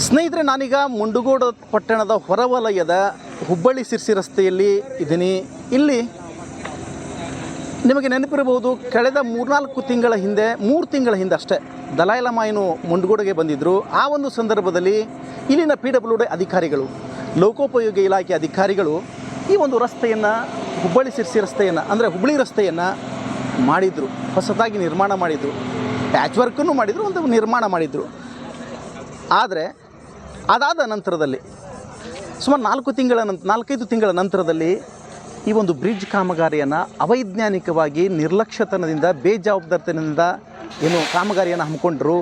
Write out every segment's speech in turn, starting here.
ಸ್ನೇಹಿತರೆ, ನಾನೀಗ ಮುಂಡಗೋಡ ಪಟ್ಟಣದ ಹೊರವಲಯದ ಹುಬ್ಬಳ್ಳಿ ಶಿರ್ಸಿ ರಸ್ತೆಯಲ್ಲಿ ಇದ್ದೀನಿ. ಇಲ್ಲಿ ನಿಮಗೆ ನೆನಪಿರಬಹುದು, ಕಳೆದ 3 ತಿಂಗಳ ಹಿಂದೆ ಅಷ್ಟೇ ದಲೈ ಲಾಮಾ ಏನು ಮುಂಡಗೋಡಿಗೆ ಬಂದಿದ್ದರು. ಆ ಒಂದು ಸಂದರ್ಭದಲ್ಲಿ ಇಲ್ಲಿನ PWD ಅಧಿಕಾರಿಗಳು, ಲೋಕೋಪಯೋಗಿ ಇಲಾಖೆ ಅಧಿಕಾರಿಗಳು ಈ ಒಂದು ರಸ್ತೆಯನ್ನು, ಹುಬ್ಬಳ್ಳಿ ಶಿರ್ಸಿ ರಸ್ತೆಯನ್ನು ಅಂದರೆ ಹುಬ್ಬಳ್ಳಿ ರಸ್ತೆಯನ್ನು ಮಾಡಿದರು. ಹೊಸದಾಗಿ ನಿರ್ಮಾಣ ಮಾಡಿದರು, ಪ್ಯಾಚ್ ವರ್ಕನ್ನು ಮಾಡಿದರು, ಒಂದು ನಿರ್ಮಾಣ ಮಾಡಿದರು. ಆದರೆ ಅದಾದ ನಂತರದಲ್ಲಿ ಸುಮಾರು 4-5 ತಿಂಗಳ ನಂತರದಲ್ಲಿ ಈ ಒಂದು ಬ್ರಿಡ್ಜ್ ಕಾಮಗಾರಿಯನ್ನು ಅವೈಜ್ಞಾನಿಕವಾಗಿ ನಿರ್ಲಕ್ಷ್ಯತನದಿಂದ, ಬೇಜವಾಬ್ದಾರಿತನದಿಂದ ಏನು ಕಾಮಗಾರಿಯನ್ನು ಹಮ್ಮಿಕೊಂಡರು.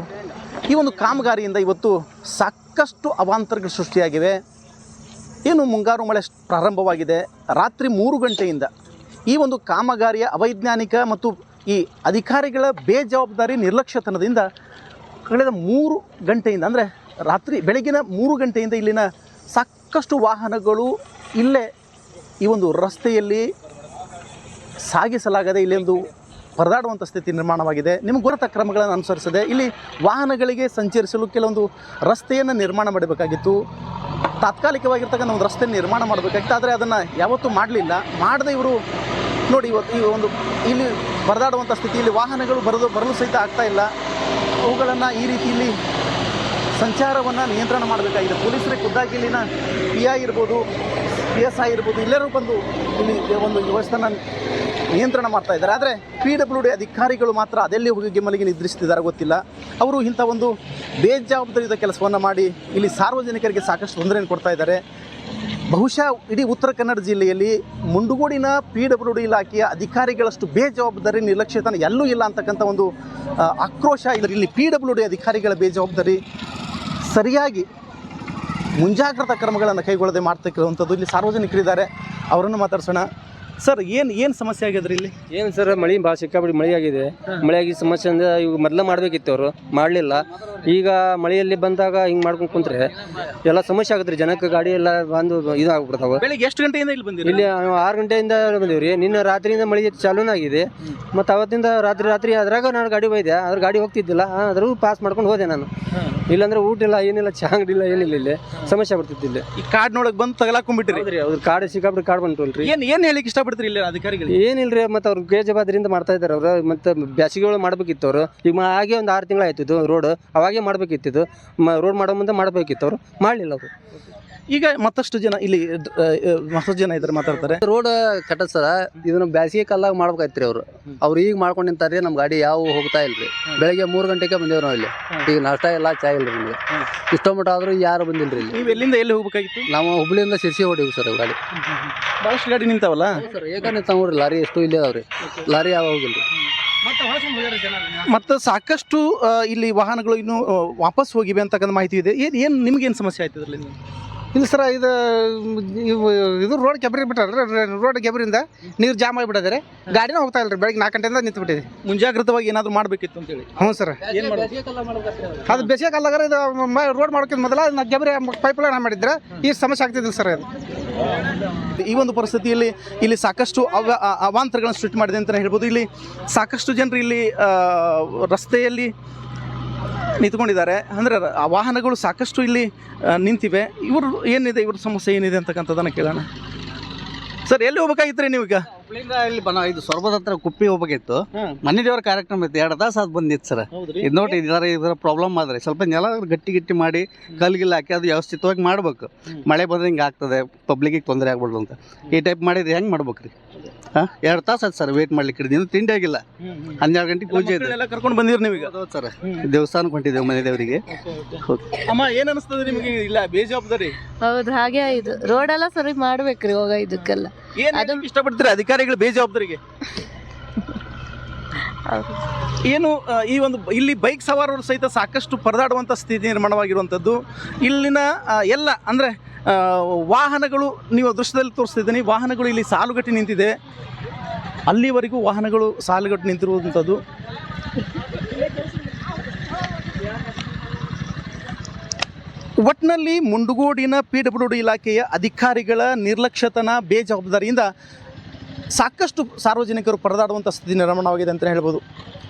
ಈ ಒಂದು ಕಾಮಗಾರಿಯಿಂದ ಇವತ್ತು ಸಾಕಷ್ಟು ಅವಾಂತರಗಳು ಸೃಷ್ಟಿಯಾಗಿವೆ. ಏನು ಮುಂಗಾರು ಮಳೆ ಪ್ರಾರಂಭವಾಗಿದೆ, ರಾತ್ರಿ 3 ಗಂಟೆಯಿಂದ ಈ ಒಂದು ಕಾಮಗಾರಿಯ ಅವೈಜ್ಞಾನಿಕ ಮತ್ತು ಈ ಅಧಿಕಾರಿಗಳ ಬೇಜವಾಬ್ದಾರಿ ನಿರ್ಲಕ್ಷ್ಯತನದಿಂದ ಕಳೆದ 3 ಗಂಟೆಯಿಂದ ಅಂದರೆ ಬೆಳಗಿನ 3 ಗಂಟೆಯಿಂದ ಇಲ್ಲಿನ ಸಾಕಷ್ಟು ವಾಹನಗಳು ಇಲ್ಲೇ ಈ ಒಂದು ರಸ್ತೆಯಲ್ಲಿ ಸಾಗಿಸಲಾಗದೆ ಇಲ್ಲೊಂದು ಪರದಾಡುವಂಥ ಸ್ಥಿತಿ ನಿರ್ಮಾಣವಾಗಿದೆ. ನಿಮಗೆ ಗೊತ್ತ ಕ್ರಮಗಳನ್ನು ಅನುಸರಿಸದೆ ಇಲ್ಲಿ ವಾಹನಗಳಿಗೆ ಸಂಚರಿಸಲು ಕೆಲವೊಂದು ರಸ್ತೆಯನ್ನು ನಿರ್ಮಾಣ ಮಾಡಬೇಕಾಗಿತ್ತು. ತಾತ್ಕಾಲಿಕವಾಗಿರ್ತಕ್ಕಂಥ ಒಂದು ರಸ್ತೆ ನಿರ್ಮಾಣ ಮಾಡಬೇಕಾಗಿತ್ತು. ಆದರೆ ಅದನ್ನು ಯಾವತ್ತೂ ಮಾಡದೆ ಇವರು ನೋಡಿ, ಇವತ್ತು ಈ ಒಂದು ಇಲ್ಲಿ ಪರದಾಡುವಂಥ ಸ್ಥಿತಿಯಲ್ಲಿ ವಾಹನಗಳು ಬರಲು ಸಹಿತ ಆಗ್ತಾ ಇಲ್ಲ. ಅವುಗಳನ್ನು ಈ ರೀತಿ ಇಲ್ಲಿ ಸಂಚಾರವನ್ನು ನಿಯಂತ್ರಣ ಮಾಡಬೇಕಾಗಿದೆ. ಪೊಲೀಸರಿಗೆ ಖುದ್ದಾಗಿ ಇಲ್ಲಿನ PI ಇರ್ಬೋದು, PSI ಇರ್ಬೋದು, ಎಲ್ಲರೂ ಬಂದು ಇಲ್ಲಿ ಒಂದು ವ್ಯವಸ್ಥೆನ ನಿಯಂತ್ರಣ ಮಾಡ್ತಾ ಇದ್ದಾರೆ. ಆದರೆ PWD ಅಧಿಕಾರಿಗಳು ಮಾತ್ರ ಅದೆಲ್ಲಿ ಹೋಗಿ ಮಲಗಿ ನಿದ್ರಿಸ್ತಿದ್ದಾರೆ ಗೊತ್ತಿಲ್ಲ. ಅವರು ಇಂಥ ಒಂದು ಬೇಜವಾಬ್ದಾರಿಯುತ ಕೆಲಸವನ್ನು ಮಾಡಿ ಇಲ್ಲಿ ಸಾರ್ವಜನಿಕರಿಗೆ ಸಾಕಷ್ಟು ತೊಂದರೆಯನ್ನು ಕೊಡ್ತಾ ಇದ್ದಾರೆ. ಬಹುಶಃ ಇಡೀ ಉತ್ತರ ಕನ್ನಡ ಜಿಲ್ಲೆಯಲ್ಲಿ ಮುಂಡಗೋಡಿನ PWD ಇಲಾಖೆಯ ಅಧಿಕಾರಿಗಳಷ್ಟು ಬೇಜವಾಬ್ದಾರಿ, ನಿರ್ಲಕ್ಷ್ಯತನ ಎಲ್ಲೂ ಇಲ್ಲ ಅಂತಕ್ಕಂಥ ಒಂದು ಆಕ್ರೋಶ ಇದ್ದರೆ ಇಲ್ಲಿ PWD ಅಧಿಕಾರಿಗಳ ಬೇಜವಾಬ್ದಾರಿ, ಸರಿಯಾಗಿ ಮುಂಜಾಗ್ರತಾ ಕ್ರಮಗಳನ್ನು ಕೈಗೊಳ್ಳದೆ ಮಾಡ್ತಕ್ಕಂಥದ್ದು. ಇಲ್ಲಿ ಸಾರ್ವಜನಿಕರಿದ್ದಾರೆ, ಅವರನ್ನು ಮಾತಾಡ್ಸೋಣ. ಸರ್, ಏನು ಸಮಸ್ಯೆ ಆಗಿದ್ರಿ ಇಲ್ಲಿ? ಏನು ಸರ್, ಮಳೆ ಭಾಳ ಸಿಕ್ಕಾಬಿಟ್ಟು ಮಳೆ ಆಗಿದೆ. ಮಳೆಯಾಗಿ ಸಮಸ್ಯೆ ಅಂದರೆ ಇವಾಗ ಮೊದಲು ಮಾಡಬೇಕಿತ್ತು, ಅವರು ಮಾಡಲಿಲ್ಲ. ಈಗ ಮಳೆಯಲ್ಲಿ ಬಂದಾಗ ಹಿಂಗೆ ಮಾಡ್ಕೊಂಡು ಕುಂತ್ರೆ ಎಲ್ಲ ಸಮಸ್ಯೆ ಆಗುತ್ತೆ ರೀ. ಜನಕ್ಕೆ ಗಾಡಿ ಎಲ್ಲ ಬಂದು ಇದಾಗ್ಬಿಡ್ತಾವೆ. ಬೆಳಿಗ್ಗೆ ಎಷ್ಟು ಗಂಟೆಯಿಂದ ಇಲ್ಲಿ ಬಂದಿರಿ? ಇಲ್ಲಿ 6 ಗಂಟೆಯಿಂದ ಬಂದೀವಿ ರೀ. ನಿನ್ನೆ ರಾತ್ರಿಯಿಂದ ಮಳೆ ಚಾಲೂನ ಆಗಿದೆ. ಮತ್ತು ಅವತ್ತಿಂದ ರಾತ್ರಿ ಅದ್ರಾಗ ನಾನು ಗಾಡಿ ಒಯ್ದೆ, ಅದ್ರ ಗಾಡಿ ಹೋಗ್ತಿದ್ದಿಲ್ಲ, ಅದ್ರೂ ಪಾಸ್ ಮಾಡ್ಕೊಂಡು ಹೋದೆ ನಾನು. ಇಲ್ಲಾಂದ್ರೆ ಊಟ ಇಲ್ಲ, ಏನಿಲ್ಲ, ಚಾ ಅಂಗಡಿ ಏನಿಲ್ಲ, ಇಲ್ಲಿ ಸಮಸ್ಯೆ ಬರ್ತಿತ್ತು. ಇಲ್ಲಿ ಈ ಕಾರ್ಡ್ನೊಳಗೆ ಬಂದು ತಗಲಾಕೊಂಡ್ಬಿಟ್ಟಿರಿ? ಅವ್ರ ಕಾರ್ಡ್ ಸಿಕ್ಕಾಬಿಟ್ಟು ಕಾರ್ಡ್ ಬಂತಲ್ರಿ. ಏನು ಹೇಳಿಕ್ಕೆ ಇಷ್ಟಪಡ್ತೀರಿ ಇಲ್ಲಿ ಅಧಿಕಾರಿಗಳು? ಏನಿಲ್ರಿ, ಮತ್ತು ಅವ್ರು ಬೇಜವಾಬ್ದಾರಿಯಿಂದ ಮಾಡ್ತಾ ಇದ್ದಾರೆ ಅವರು. ಮತ್ತು ಬ್ಯಾಸಿಗೆಗಳು ಮಾಡ್ಬೇಕಿತ್ತು ಅವರು. ಈಗ ಹಾಗೆ ಒಂದು 6 ತಿಂಗಳು ಆಯ್ತಿದ್ದು ರೋಡ್, ಅವಾಗೇ ಮಾಡ್ಬೇಕಿತ್ತು. ರೋಡ್ ಮಾಡೋ ಮುಂದೆ ಮಾಡಬೇಕಿತ್ತು, ಅವರು ಮಾಡಲಿಲ್ಲ ಅವರು. ಈಗ ಮತ್ತಷ್ಟು ಜನ ಇದ್ದಾರೆ, ಮಾತಾಡ್ತಾರೆ. ರೋಡ್ ಕಟ್ಟದ ಇದನ್ನ ಬ್ಯಾಸಿಗೆ ಕಾಲಾಗ ಮಾಡ್ಬೇಕಾಯ್ತ್ರಿ ಅವ್ರು ಈಗ ಮಾಡ್ಕೊಂಡು ನಿಂತಾರ್ರಿ. ನಮ್ಮ ಗಾಡಿ ಯಾವ ಹೋಗ್ತಾ ಇಲ್ರಿ. ಬೆಳಗ್ಗೆ 3 ಗಂಟೆಗೆ ಬಂದೇವ್ ನಾವು ಇಲ್ಲಿ. ಈಗ ನಾಷ್ಟ ಇಲ್ಲ, ಚಾ ಇಲ್ರಿ ನಮ್ಗೆ. ಇಷ್ಟೊಂಬಿಟ್ಟ ಆದ್ರೂ ಯಾರು ಬಂದಿಲ್ರಿ ಇಲ್ಲಿ. ನೀವು ಎಲ್ಲಿಂದ ಎಲ್ಲಿ ಹೋಗ್ಬೇಕಾಗಿತ್ತು? ನಾವು ಹುಬ್ಳಿಯಿಂದ ಶಿರ್ಸಿ ಹೊಡಿವಿ ಸರ್. ಗಾಡಿ ಭಾಳಷ್ಟು ಗಾಡಿ ನಿಂತಾವಲ್ಲ ಸರ್, ಏಕ ನಿಂತ ನೋಡ್ರಿ. ಲಾರಿ ಎಷ್ಟು ಇಲ್ಲೇ ಅದಾವ್ರಿ, ಲಾರಿ ಯಾವ ಹೋಗಿಲ್ರಿ. ಮತ್ತು ಸಾಕಷ್ಟು ಇಲ್ಲಿ ವಾಹನಗಳು ಇನ್ನೂ ವಾಪಸ್ ಹೋಗಿವೆ ಅಂತಕ್ಕಂಥ ಮಾಹಿತಿ ಇದೆ. ಏನು ನಿಮ್ಗೇನು ಸಮಸ್ಯೆ ಆಯ್ತು ಇದರಲ್ಲಿ? ಇಲ್ಲ ಸರ್, ಇದು ರೋಡ್ ಕೆಬರಿ ಬಿಟ್ಟಾರೆ. ರೋಡ್ ಕೆಬರಿಂದ ನೀರು ಜಾಮ್ ಆಗಿಬಿಟ್ಟಿದ್ದಾರೆ. ಗಾಡಿನ ಹೋಗ್ತಾ ಇಲ್ರಿ. ಬೆಳಗ್ಗೆ 4 ಗಂಟೆಯಿಂದ ನಿಂತು ಬಿಟ್ಟಿದೆ. ಮುಂಜಾಗ್ರತವಾಗಿ ಏನಾದರೂ ಮಾಡಬೇಕಿತ್ತು ಅಂತೇಳಿ. ಹ್ಞೂ ಸರ್, ಅದು ಬೇಸಿಗೆ ಕಾಲಾಗ ಇದು ರೋಡ್ ಮಾಡೋಕ್ಕಿಂತ ಮೊದಲ ಕೆಬರಿ ಪೈಪ್ ಲೈನ್ ಮಾಡಿದ್ರೆ ಈ ಸಮಸ್ಯೆ ಆಗ್ತಿದ್ದಿಲ್ಲ ಸರ್. ಅದು ಈ ಒಂದು ಪರಿಸ್ಥಿತಿಯಲ್ಲಿ ಇಲ್ಲಿ ಸಾಕಷ್ಟು ಅವಾಂತರಗಳನ್ನು ಸೃಷ್ಟಿ ಮಾಡಿದೆ ಅಂತಲೇ ಹೇಳ್ಬೋದು. ಇಲ್ಲಿ ಸಾಕಷ್ಟು ಜನರು ಇಲ್ಲಿ ರಸ್ತೆಯಲ್ಲಿ ನಿಂತ್ಕೊಂಡಿದ್ದಾರೆ. ಅಂದರೆ ಆ ವಾಹನಗಳು ಸಾಕಷ್ಟು ಇಲ್ಲಿ ನಿಂತಿವೆ. ಇವ್ರ ಸಮಸ್ಯೆ ಏನಿದೆ ಅಂತಕ್ಕಂಥದ್ದನ್ನು ಕೇಳೋಣ. ಸರ್, ಎಲ್ಲಿ ಹೋಗ್ಬೇಕಾಗಿತ್ತು ರೀ ನೀವೀಗ? ಹುಬ್ಳಿಯಿಂದ ಇಲ್ಲಿ ಇದು ಸೊರಬದ ಹತ್ರ ಕುಪ್ಪಿ ಹೋಗ್ಬೇಕಿತ್ತು. ಮನೆ ದೇವರ ಕಾರ್ಯಕ್ರಮ ಇತ್ತು, 2 ತಾಸು ಅದು ಬಂದಿತ್ತು ಸರ್. ಇದು ನೋಡಿ, ಇದರ ಪ್ರಾಬ್ಲಮ್ ಆದ್ರೆ ಸ್ವಲ್ಪ ನೆಲ ಗಟ್ಟಿ ಮಾಡಿ ಕಲ್ಗಿಲ್ಲ ಹಾಕಿ ಅದು ವ್ಯವಸ್ಥಿತವಾಗಿ ಮಾಡ್ಬೇಕು. ಮಳೆ ಬಂದ್ರೆ ಹಿಂಗೆ ಆಗ್ತದೆ, ಪಬ್ಲಿಕ್ಗೆ ತೊಂದರೆ ಆಗ್ಬಾರ್ದು ಅಂತ ಈ ಟೈಪ್ ಮಾಡಿದ್ರೆ ಹೆಂಗೆ ಮಾಡ್ಬೇಕ್ರಿ? 2 ತಾಸು ಆಯ್ತು ಸರ್ ವೇಟ್ ಮಾಡ್ಲಿಕ್ಕೆ. ನೀನು ತಿಂಡಿ ಆಗಿಲ್ಲ. 12 ಗಂಟೆಗೆ ಪೂಜೆ ಇದೆ. ಕರ್ಕೊಂಡು ಬಂದಿರಿ ನೀವೀಗ? ಸರ್, ದೇವಸ್ಥಾನಕ್ಕೆ ಹೊಂಟಿದ್ದೇವೆ ಮನೆ ದೇವರಿಗೆ. ಅಮ್ಮ, ಏನು ಅನಿಸ್ತದೆ ನಿಮಗೆ? ಇಲ್ಲ ಬೇಜವಾಬ್ದಾರಿ? ಹೌದು, ಹಾಗೆ ಆಯ್ತು. ರೋಡ್ ಎಲ್ಲ ಸರಿ ಮಾಡ್ಬೇಕ್ರಿ. ಹೋಗ ಇದಕ್ಕೆಲ್ಲ ಏನು ಇಷ್ಟಪಡ್ತೀರಿ ಅಧಿಕಾರಿಗಳು ಬೇಜವಾಬ್ದಾರಿಗೆ? ಏನು ಈ ಒಂದು ಇಲ್ಲಿ ಬೈಕ್ ಸವಾರರು ಸಹಿತ ಸಾಕಷ್ಟು ಪರದಾಡುವಂಥ ಸ್ಥಿತಿ ನಿರ್ಮಾಣವಾಗಿರುವಂಥದ್ದು. ಇಲ್ಲಿನ ಎಲ್ಲ ಅಂದರೆ ವಾಹನಗಳು, ನೀವು ದೃಶ್ಯದಲ್ಲಿ ತೋರಿಸ್ತಿದ್ದೀನಿ, ವಾಹನಗಳು ಇಲ್ಲಿ ಸಾಲುಗಟ್ಟಿ ನಿಂತಿದೆ. ಅಲ್ಲಿವರೆಗೂ ವಾಹನಗಳು ಸಾಲುಗಟ್ಟಿ ನಿಂತಿರುವಂಥದ್ದು. ಒಟ್ಟಿನಲ್ಲಿ ಮುಂಡಗೋಡಿನ PWD ಇಲಾಖೆಯ ಅಧಿಕಾರಿಗಳ ನಿರ್ಲಕ್ಷ್ಯತನ, ಬೇಜವಾಬ್ದಾರಿಯಿಂದ ಸಾಕಷ್ಟು ಸಾರ್ವಜನಿಕರು ಪರದಾಡುವಂಥ ಸ್ಥಿತಿ ನಿರ್ಮಾಣವಾಗಿದೆ ಅಂತ ಹೇಳ್ಬೋದು.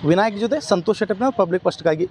ವಿನಾಯಕ್ ಜೊತೆ ಸಂತೋಷ್ ಶೆಟ್ಟಪ್ಪ, ಪಬ್ಲಿಕ್ ಫಸ್ಟ್ಗಾಗಿ.